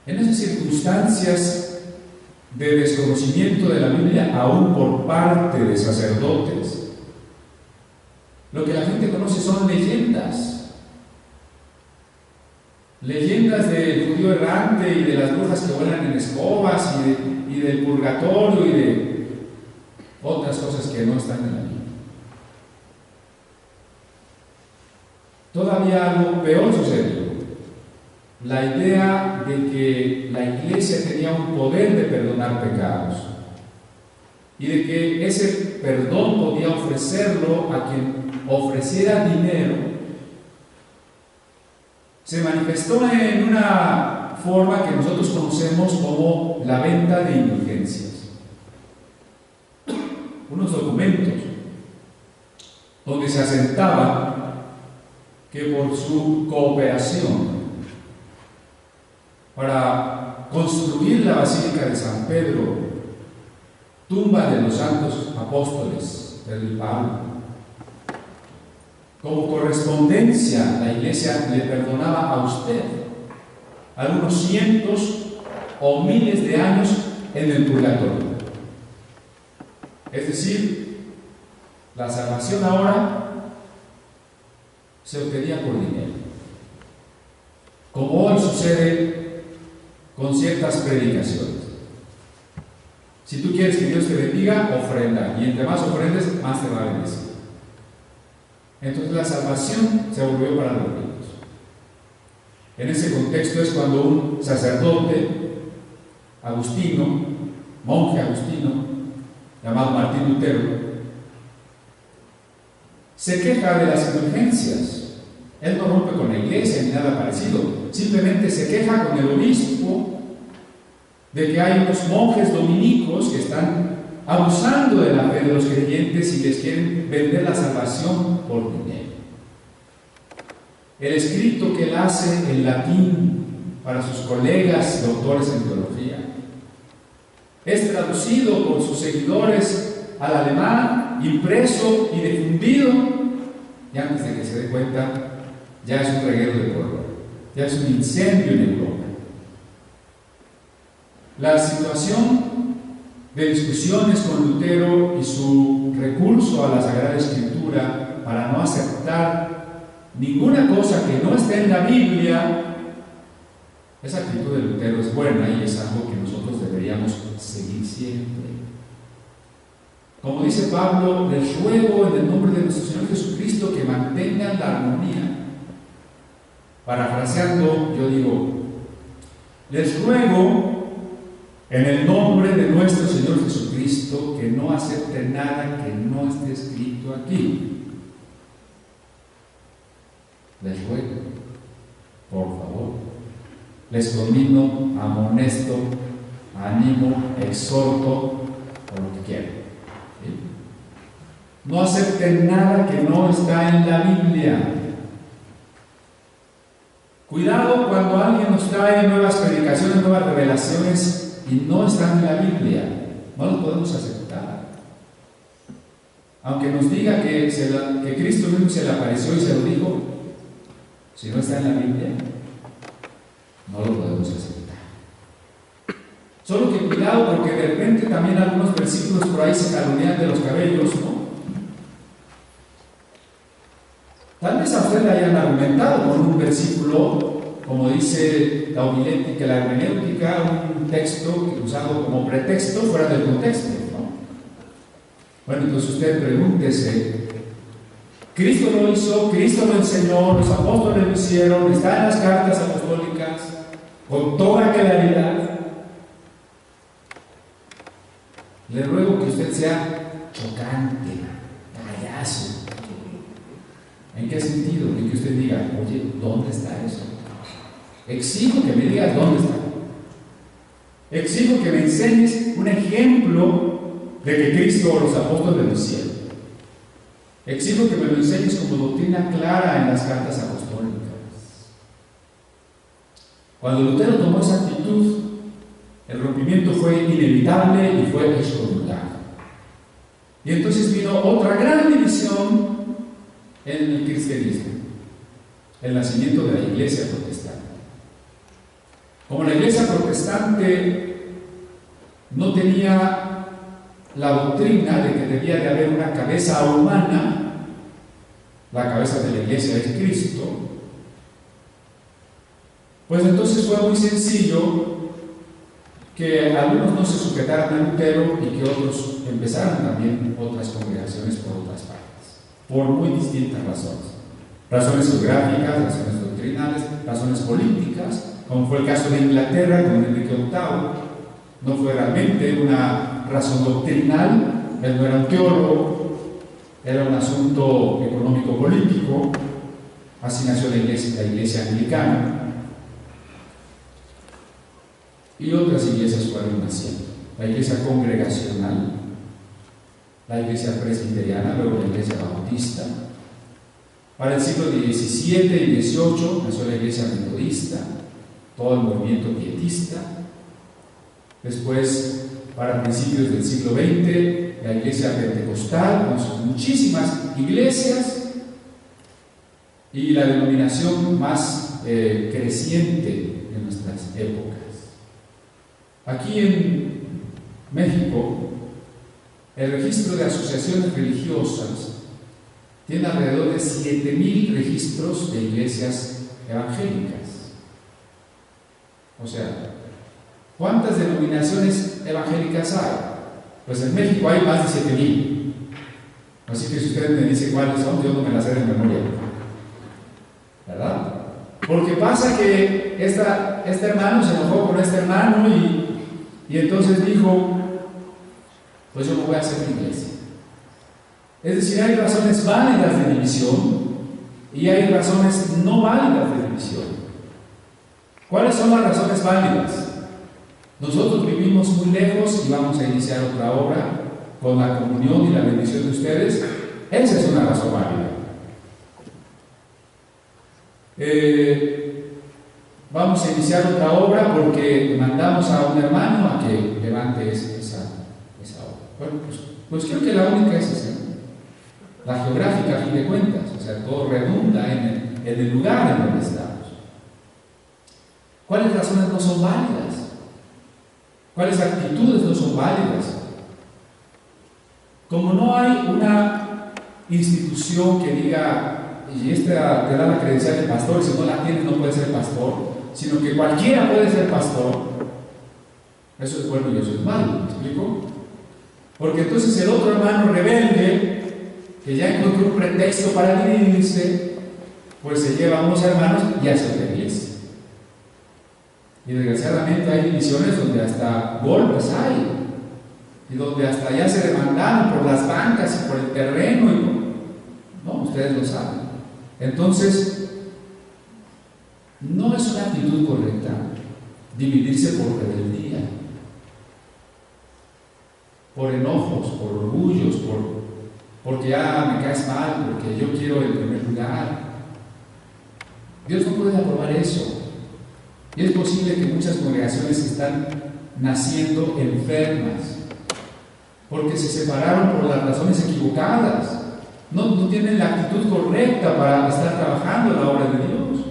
En esas circunstancias de desconocimiento de la Biblia, aún por parte de sacerdotes, lo que la gente conoce son leyendas. Leyendas del judío errante y de las brujas que vuelan en escobas y del purgatorio y de otras cosas que no están en la Biblia. Todavía algo peor sucedió. La idea de que la iglesia tenía un poder de perdonar pecados y de que ese perdón podía ofrecerlo a quien ofreciera dinero, se manifestó en una forma que nosotros conocemos como la venta de indulgencias. Unos documentos donde se asentaba que por su cooperación para construir la Basílica de San Pedro, tumba de los santos apóstoles del Pablo, como correspondencia la iglesia le perdonaba a usted algunos cientos o miles de años en el purgatorio. Es decir, la salvación ahora se obtenía por dinero, como hoy sucede con ciertas predicaciones. Si tú quieres que Dios te bendiga, ofrenda, y entre más ofrendes, más te va a bendecir. Entonces la salvación se volvió para los ricos. En ese contexto es cuando un sacerdote agustino, monje agustino, llamado Martín Lutero, se queja de las indulgencias. Él no rompe con la iglesia ni nada parecido, simplemente se queja con el obispo de que hay unos monjes dominicos que están abusando de la fe de los creyentes y les quieren vender la salvación por dinero. El escrito que él hace en latín para sus colegas doctores en teología es traducido por sus seguidores al alemán, impreso y difundido, y antes de que se dé cuenta, ya es un reguero de polvo, ya es un incendio en Europa. La situación de discusiones con Lutero y su recurso a la Sagrada Escritura para no aceptar ninguna cosa que no esté en la Biblia, esa actitud de Lutero es buena y es algo que nosotros deberíamos seguir siempre. Como dice Pablo, les ruego en el nombre de nuestro Señor Jesucristo que mantengan la armonía. Parafraseando, yo digo: les ruego en el nombre de nuestro Señor Jesucristo que no acepten nada que no esté escrito aquí. Les ruego, por favor, les conmino, amonesto, animo, exhorto, o lo que quieran. ¿Sí? No acepten nada que no está en la Biblia. Cuidado cuando alguien nos trae nuevas predicaciones, nuevas revelaciones y no están en la Biblia. No los podemos aceptar. Aunque nos diga que Cristo mismo se le apareció y se lo dijo, si no está en la Biblia, no lo podemos aceptar. Solo que cuidado, porque de repente también algunos versículos por ahí se jalonean de los cabellos, ¿no? Tal vez a usted le hayan argumentado con un versículo, como dice la homilética, la hermenéutica, un texto usado como pretexto fuera del contexto, ¿no? Bueno, entonces usted pregúntese: Cristo lo hizo, Cristo lo enseñó, los apóstoles lo hicieron, está en las cartas apostólicas, con toda claridad. Le ruego que usted sea chocante, payaso. ¿En qué sentido? En que usted diga: oye, ¿dónde está eso? Exijo que me digas dónde está. Exijo que me enseñes un ejemplo de que Cristo o los apóstoles lo hicieron. Exijo que me lo enseñes como doctrina clara en las cartas apostólicas. Cuando Lutero tomó esa actitud, el rompimiento fue inevitable y fue excomulgado. Y entonces vino otra gran división en el cristianismo, el nacimiento de la iglesia protestante. Como la iglesia protestante no tenía la doctrina de que debía de haber una cabeza humana, la cabeza de la iglesia es Cristo, pues entonces fue muy sencillo que algunos no se sujetaran a Lutero y que otros empezaran también otras congregaciones por otras partes, por muy distintas razones. Razones geográficas, razones doctrinales, razones políticas, como fue el caso de Inglaterra con Enrique VIII. No fue realmente una razón doctrinal, él no era un teólogo, era un asunto económico-político. Así nació la iglesia anglicana. Y otras iglesias fueron naciendo: la iglesia congregacional, la iglesia presbiteriana, luego la iglesia bautista. Para el siglo XVII y XVIII nació la iglesia metodista, todo el movimiento pietista. Después, para principios del siglo XX, la iglesia pentecostal, con sus muchísimas iglesias, y la denominación más creciente en nuestras épocas. Aquí en México, el registro de asociaciones religiosas tiene alrededor de 7,000 registros de iglesias evangélicas. O sea, ¿cuántas denominaciones evangélicas hay? Pues en México hay más de 7,000. Así que si usted me dice cuáles son, yo no me las sé de memoria, ¿verdad? Porque pasa que este hermano se enojó con este hermano y entonces dijo: pues yo no voy a hacer mi iglesia. Es decir, hay razones válidas de división y hay razones no válidas de división. ¿Cuáles son las razones válidas? Nosotros vivimos muy lejos y vamos a iniciar otra obra con la comunión y la bendición de ustedes. Esa es una razón válida. Vamos a iniciar otra obra porque mandamos a un hermano a que levante esa obra. Bueno, pues creo que la única es esa, la geográfica, a fin de cuentas. O sea, todo redunda en el lugar en donde estamos. ¿Cuáles razones no son válidas? ¿Cuáles actitudes no son válidas? Como no hay una institución que diga: y esta te da la credencial de pastor, y si no la tienes no puedes ser pastor, sino que cualquiera puede ser pastor, eso es bueno y eso es malo. ¿Me explico? Porque entonces el otro hermano rebelde, que ya encontró un pretexto para dividirse, pues se lleva a unos hermanos y hace otra iglesia. Y desgraciadamente hay divisiones donde hasta golpes hay, y donde hasta ya se demandaron por las bancas y por el terreno, no, ustedes lo saben. Entonces, no es una actitud correcta dividirse por rebeldía, por enojos, por orgullos, porque ya me caes mal, porque yo quiero el primer lugar. Dios no puede aprobar eso. Y es posible que muchas congregaciones están naciendo enfermas, porque se separaron por las razones equivocadas. No tienen la actitud correcta para estar trabajando en la obra de Dios.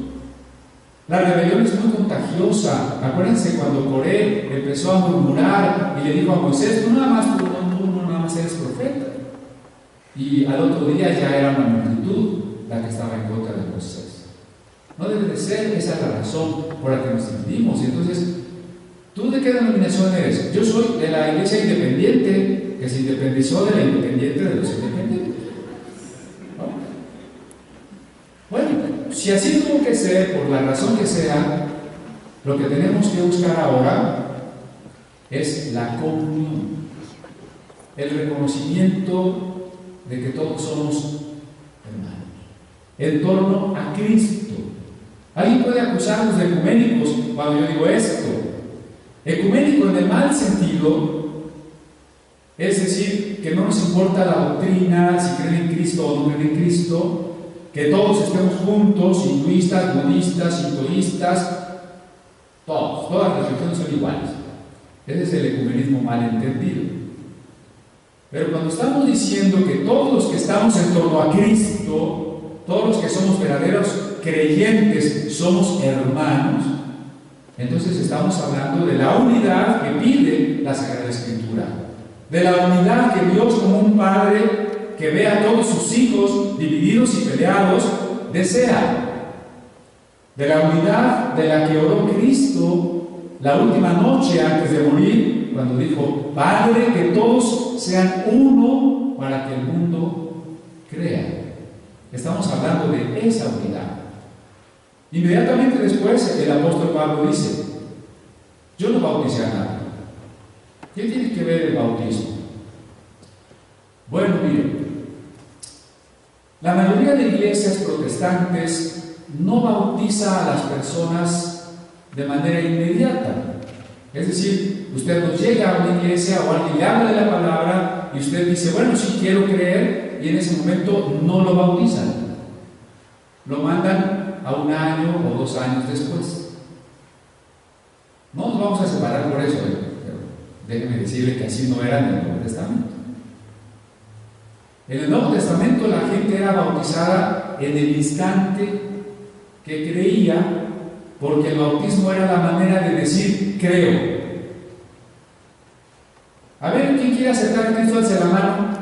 La rebelión es muy contagiosa. Acuérdense cuando Coré empezó a murmurar y le dijo a Moisés: tú nada más eres profeta. Y al otro día ya era una multitud la que estaba en contra de Moisés. No debe de ser, esa es la razón por la que nos dividimos. Y entonces, ¿tú de qué denominación eres? Yo soy de la iglesia independiente, que se independizó de la independiente de los independientes. ¿No? Bueno, si así tuvo que ser, por la razón que sea, lo que tenemos que buscar ahora es la comunión, el reconocimiento de que todos somos hermanos, en torno a Cristo. Alguien puede acusarnos de ecuménicos cuando yo digo esto. Ecuménico en el mal sentido, es decir, que no nos importa la doctrina, si creen en Cristo o no creen en Cristo, que todos estemos juntos, hinduistas, budistas, sintoístas, todas las religiones son iguales. Ese es el ecumenismo mal entendido. Pero cuando estamos diciendo que todos los que estamos en torno a Cristo, todos los que somos verdaderos creyentes, somos hermanos, entonces estamos hablando de la unidad que pide la Sagrada Escritura, de la unidad que Dios, como un Padre que ve a todos sus hijos divididos y peleados, desea, de la unidad de la que oró Cristo la última noche antes de morir, cuando dijo: Padre, que todos sean uno para que el mundo crea. Estamos hablando de esa unidad. Inmediatamente después el apóstol Pablo dice: yo no bauticé a nadie. ¿Qué tiene que ver el bautismo? Bueno, miren, la mayoría de iglesias protestantes no bautiza a las personas de manera inmediata. Es decir, usted no llega a una iglesia o alguien le habla de la palabra y usted dice: bueno, sí quiero creer, y en ese momento no lo bautizan. Lo mandan a 1 año o 2 años después. No nos vamos a separar por eso, pero déjeme decirle que así no era en el Nuevo Testamento. En el Nuevo Testamento la gente era bautizada en el instante que creía, porque el bautismo era la manera de decir: creo. A ver, ¿quién quiere aceptar a Cristo? Alce la mano.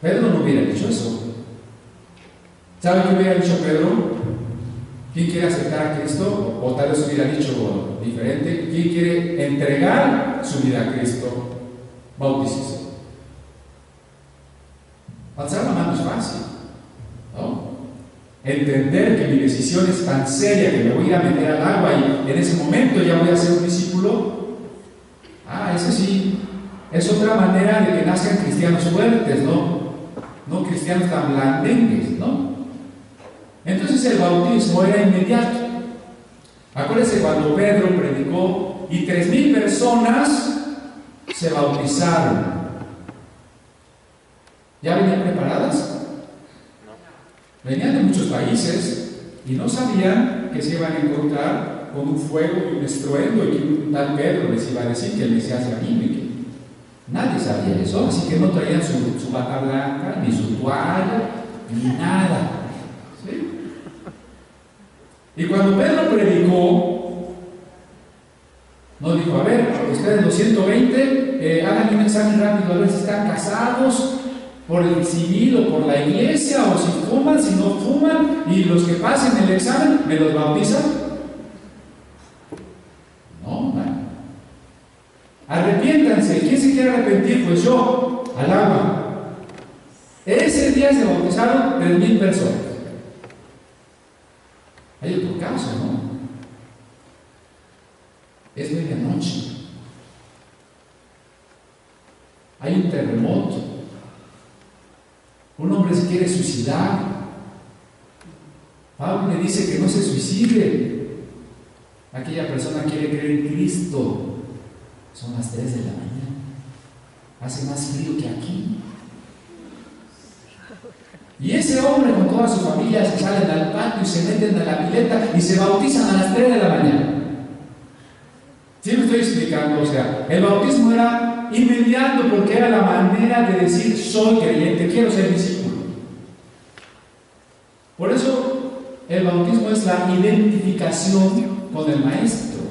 Pedro no hubiera dicho eso. ¿Sabe qué hubiera dicho Pedro? ¿Quién quiere aceptar a Cristo? O tal vez hubiera dicho diferente: ¿quién quiere entregar su vida a Cristo? Bautícese. Alzar la mano es fácil, ¿no? Entender que mi decisión es tan seria que me voy a ir a meter al agua y en ese momento ya voy a ser un discípulo. Ese sí, es otra manera de que nazcan cristianos fuertes, no cristianos tan blandengues, ¿no? Entonces el bautismo era inmediato. Acuérdense cuando Pedro predicó y 3,000 personas se bautizaron. ¿Ya venían preparadas? Venían de muchos países y no sabían que se iban a encontrar con un fuego y un estruendo y que un tal Pedro les iba a decir que el Mesías ya vino y que nadie sabía eso, así que no traían su bata blanca, ni su toalla, ni nada. ¿Sí? Y cuando Pedro predicó, nos dijo: a ver, ustedes los 120, hagan un examen rápido a ver si están casados por el civil o por la iglesia, o si fuman, si no fuman, y los que pasen el examen, ¿me los bautizan? No, man. Arrepiéntanse. ¿Quién se quiere arrepentir? Pues yo, al agua. Ese día se bautizaron 3,000 personas. Hay otro caso, ¿no? Es medianoche. Hay un terremoto. Un hombre se quiere suicidar. Pablo le dice que no se suicide. Aquella persona quiere creer en Cristo. Son las 3 de la mañana. Hace más frío que aquí. Y ese hombre con toda su familia se salen al patio y se meten a la pileta y se bautizan a las 3 de la mañana. ¿Sí me estoy explicando? O sea, el bautismo era inmediato porque era la manera de decir: soy creyente, quiero ser discípulo. Por eso el bautismo es la identificación con el Maestro.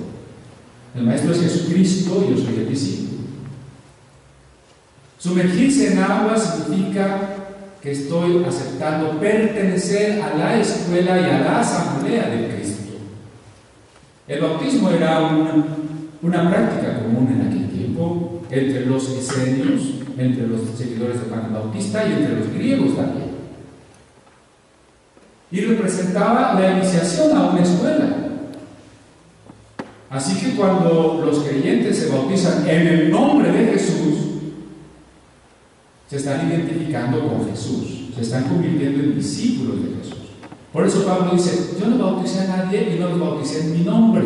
El Maestro es Jesucristo y yo soy el discípulo. Sumergirse en agua significa que estoy aceptando pertenecer a la escuela y a la asamblea de Cristo. El bautismo era una práctica común en aquel tiempo entre los esenios, entre los seguidores de Juan el Bautista y entre los griegos también. Y representaba la iniciación a una escuela. Así que cuando los creyentes se bautizan en el nombre de Jesús, se están identificando con Jesús, se están convirtiendo en discípulos de Jesús. Por eso Pablo dice: yo no bauticé a nadie y no los bauticé en mi nombre.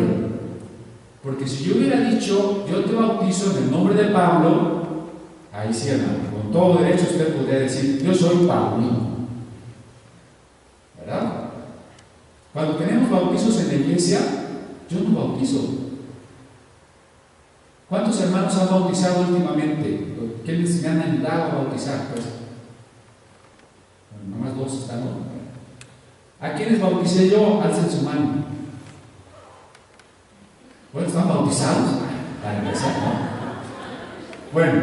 Porque si yo hubiera dicho: yo te bautizo en el nombre de Pablo, ahí sí, hermano, con todo derecho usted podría decir: yo soy Paulino. ¿Verdad? Cuando tenemos bautizos en la iglesia, yo no bautizo. ¿Cuántos hermanos han bautizado últimamente? ¿Quiénes me han ayudado a bautizar? Pues, bueno, nomás 2 están. ¿A quiénes bauticé yo? Alcen su mano. Bueno, están bautizados, para empezar, ¿no? Bueno,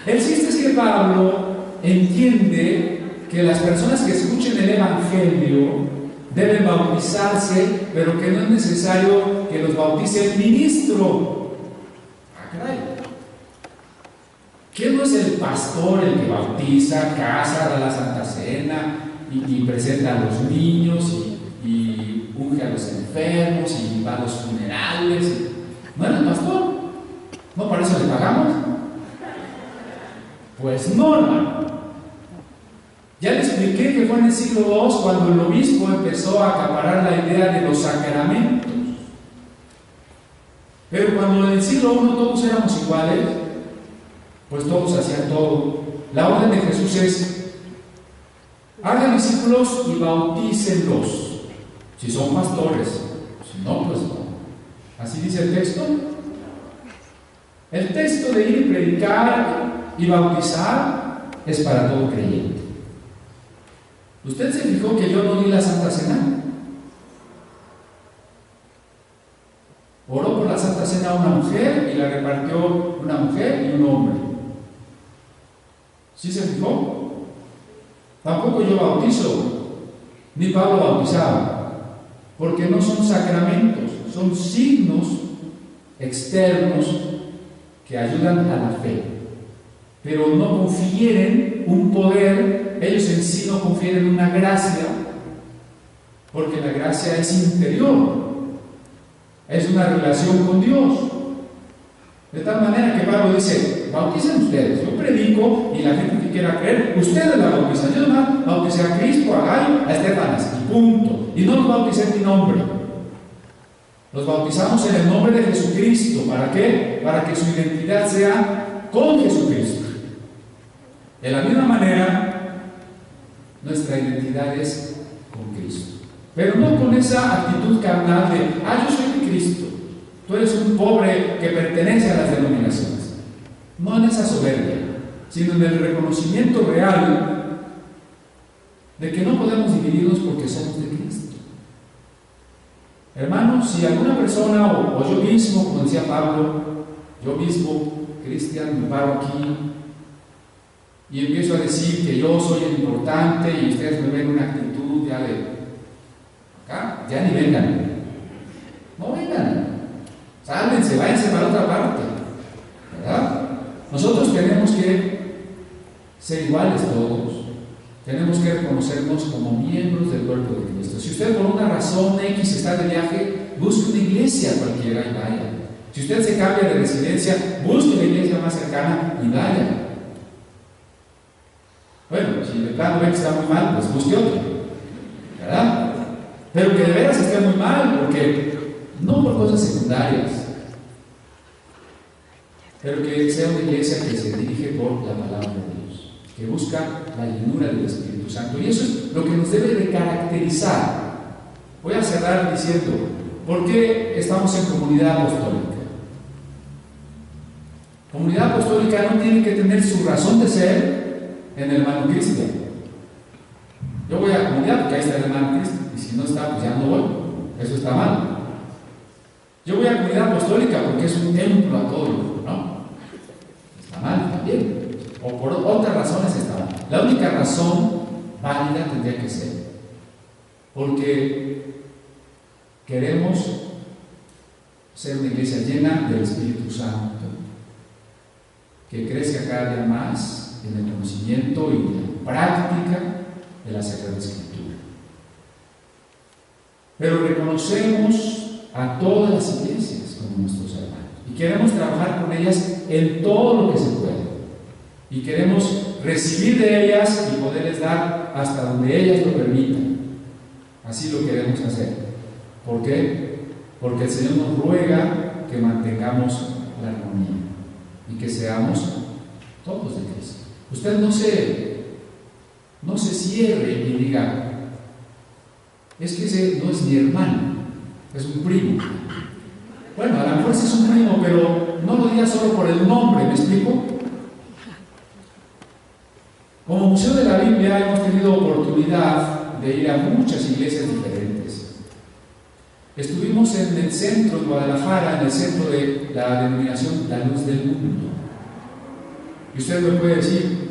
el chiste es que Pablo entiende que las personas que escuchen el Evangelio deben bautizarse, pero que no es necesario que los bautice el ministro. ¿Quién no es el pastor el que bautiza, casa, da la Santa Cena y presenta a los niños y unge a los enfermos y va a los funerales? ¿No era el pastor? ¿No para eso le pagamos? Pues no, hermano. Ya le expliqué que fue en el siglo II cuando el obispo empezó a acaparar la idea de los sacramentos. Pero cuando en el siglo I todos éramos iguales, pues todos hacían todo. La orden de Jesús es: hagan discípulos y bautícenlos, si son pastores. Si no, pues no. Así dice el texto. El texto de ir y predicar y bautizar es para todo creyente. ¿Usted se fijó que yo no di la Santa Cena? Oró por la Santa Cena a una mujer y la repartió una mujer y un hombre. ¿Sí se fijó? Tampoco yo bautizo, ni Pablo bautizaba, porque no son sacramentos, son signos externos que ayudan a la fe, pero no confieren un poder. Ellos en sí no confieren una gracia, porque la gracia es interior, es una relación con Dios. De tal manera que Pablo dice: bauticen ustedes, yo predico y la gente que quiera creer, ustedes la bautizan. Yo nomás bauticé a Cristo, a Gallo, a Estefanas, y punto. Y no los bauticé en mi nombre. Los bautizamos en el nombre de Jesucristo. ¿Para qué? Para que su identidad sea con Jesucristo. De la misma manera, nuestra identidad es con Cristo. Pero no con esa actitud carnal de: yo soy de Cristo, tú eres un pobre que pertenece a las denominaciones. No en esa soberbia, sino en el reconocimiento real de que no podemos dividirnos porque somos de Cristo. Hermanos, si alguna persona o yo mismo, como decía Pablo, yo mismo, Cristian, me paro aquí y empiezo a decir que yo soy el importante y ustedes me ven una actitud ya de acá, ya ni vengan. No vengan. Sálvense, váyanse para otra parte. ¿Verdad? Nosotros tenemos que ser iguales todos. Tenemos que reconocernos como miembros del cuerpo de Cristo. Si usted por una razón X está de viaje, busque una iglesia cualquiera y vaya. Si usted se cambia de residencia, busque la iglesia más cercana y vaya. Bueno, si de plano ve que está muy mal, pues busque otra, ¿verdad? Pero que de veras esté muy mal, porque no por cosas secundarias, pero que sea una iglesia que se dirige por la palabra de Dios, que busca la llenura del Espíritu Santo. Y eso es lo que nos debe de caracterizar. Voy a cerrar diciendo, ¿por qué estamos en comunidad apostólica? Comunidad apostólica no tiene que tener su razón de ser en el hermano Cristo. Yo voy a comunidad porque ahí está el hermano Cristo, y si no está, pues ya no voy. Eso está mal. Yo voy a comunidad apostólica porque es un templo a todo, ¿no? Está mal también. O por otras razones está mal. La única razón válida tendría que ser porque queremos ser una iglesia llena del Espíritu Santo, que crezca cada día más en el conocimiento y en la práctica de la Sagrada Escritura. Pero reconocemos a todas las iglesias como nuestros hermanos y queremos trabajar con ellas en todo lo que se puede, y queremos recibir de ellas y poderles dar hasta donde ellas lo permitan. Así lo queremos hacer. ¿Por qué? Porque el Señor nos ruega que mantengamos la armonía y que seamos todos de Cristo. Usted no se cierre y diga, es que ese no es mi hermano, es un primo. Bueno, a lo mejor sí es un primo, pero no lo diga solo por el nombre, ¿me explico? Como Museo de la Biblia hemos tenido oportunidad de ir a muchas iglesias diferentes. Estuvimos en el centro de Guadalajara, en el centro de la denominación La Luz del Mundo. Y usted me puede decir,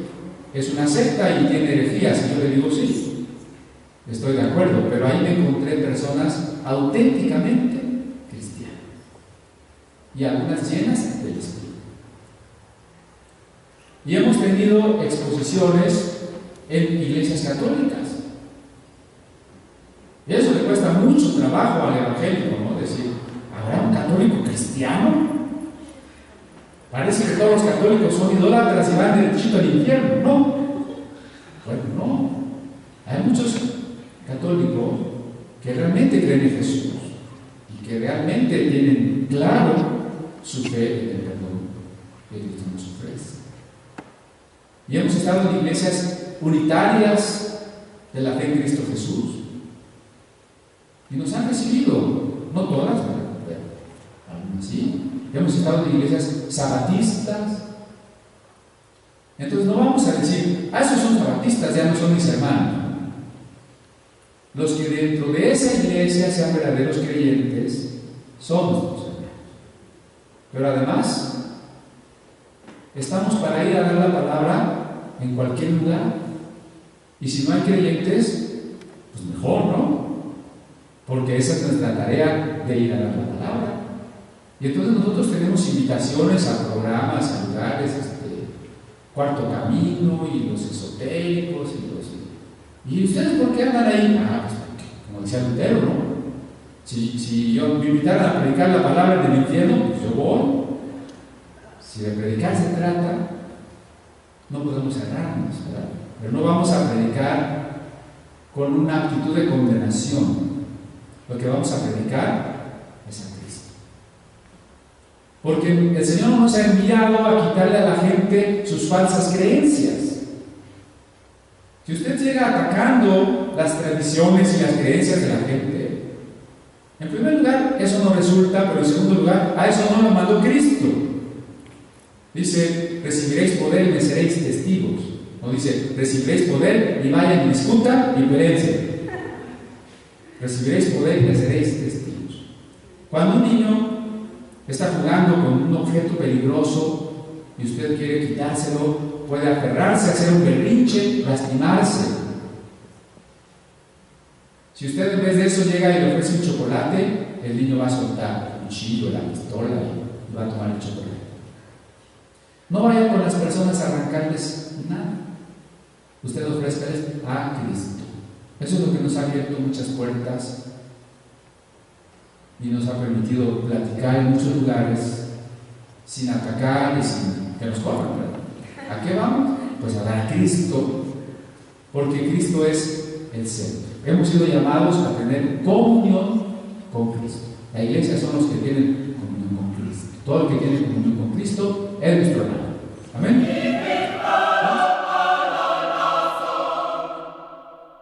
es una secta y tiene herejías. Y yo le digo, sí, estoy de acuerdo, pero ahí me encontré personas auténticamente cristianas y algunas llenas del Espíritu. Y hemos tenido exposiciones en iglesias católicas. Y eso le cuesta mucho trabajo al evangélico, ¿no? Decir, ¿habrá un católico cristiano? Parece que todos los católicos son idólatras y van derechito al infierno. No. Bueno, no. Hay muchos católicos que realmente creen en Jesús y que realmente tienen claro su fe en el perdón que Cristo nos ofrece. Y hemos estado en iglesias unitarias de la fe en Cristo Jesús. Y nos han recibido, no todas, pero algunas sí. Hemos estado en iglesias sabatistas. Entonces no vamos a decir, esos son sabatistas, ya no son mis hermanos. Los que dentro de esa iglesia sean verdaderos creyentes son nuestros hermanos. Pero además, estamos para ir a dar la palabra en cualquier lugar. Y si no hay creyentes, pues mejor, ¿no? Porque esa es nuestra tarea de ir a dar la palabra. Y entonces nosotros tenemos invitaciones a programas, a lugares, Cuarto Camino y los esotéricos ¿y ustedes por qué andan ahí? Pues porque, como decía Lutero, ¿no? Si yo me invitaran a predicar la palabra del infierno, pues yo voy. Si de predicar se trata, no podemos cerrarnos, ¿verdad? Pero no vamos a predicar con una actitud de condenación. Lo que vamos a predicar es a Cristo. Porque el Señor no nos ha enviado a quitarle a la gente sus falsas creencias. Si usted llega atacando las tradiciones y las creencias de la gente, en primer lugar, eso no resulta, pero en segundo lugar, a eso no lo mandó Cristo. Dice, recibiréis poder y me seréis testigos. No dice, recibiréis poder y vayan y discutan y peleen. Recibiréis poder y me seréis testigos. Cuando un niño está jugando con un objeto peligroso y usted quiere quitárselo, puede aferrarse, hacer un berrinche, lastimarse. Si usted en vez de eso llega y le ofrece un chocolate, el niño va a soltar el cuchillo, la pistola y va a tomar el chocolate. No vaya con las personas a arrancarles nada. Usted ofrézcales a Cristo. Eso es lo que nos ha abierto muchas puertas y nos ha permitido platicar en muchos lugares sin atacar y sin que nos corran, ¿verdad? ¿A qué vamos? Pues a dar a Cristo, porque Cristo es el centro. Hemos sido llamados a tener comunión con Cristo. La iglesia son los que tienen comunión con Cristo. Todo el que tiene comunión con Cristo es nuestro hermano. Amén.